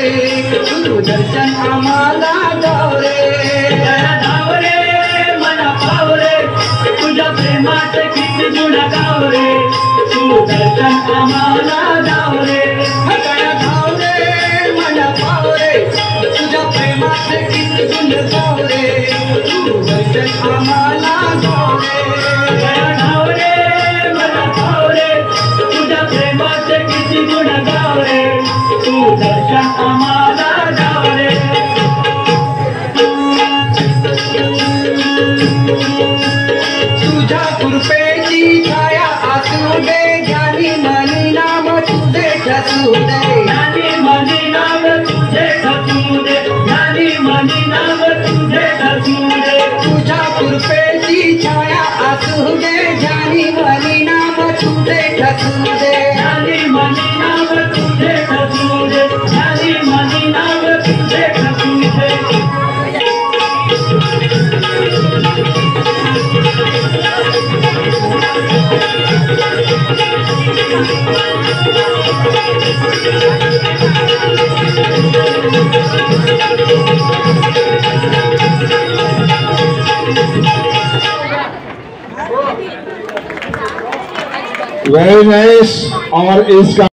तुझं दर्शन आम्हाला जाऊ रे धाव रे मला पाव रे तुझ्या प्रेमात किती गुण गाव रे तू दर्शन आम्हाला जाऊ रे धाव रे मला पाव रे तुझ्या प्रेमात किती गुण गाव रे तू दर्शन आम्हाला जाऊ रे धाव रे मला पाव रे तुझ्या प्रेमात किती गुण गाव रे तू दर्शन आम्हाला जाऊ रे तुझ्या कृपेची छाया असू दे ज्ञानी मनी नाम तुझे ठसू दे ज्ञानी मनी नाम तुझे ठसू दे ज्ञानी मनी नाम तुझे ठसू दे तुझ्या कृपेची छाया असू दे ज्ञानी मनी नाम तुझे ठसू दे ज्ञानी मनी नाम तुझे ठसू दे ज्ञानी मनी नाम तुझे ठसू दे वेरी नाइस। और इसका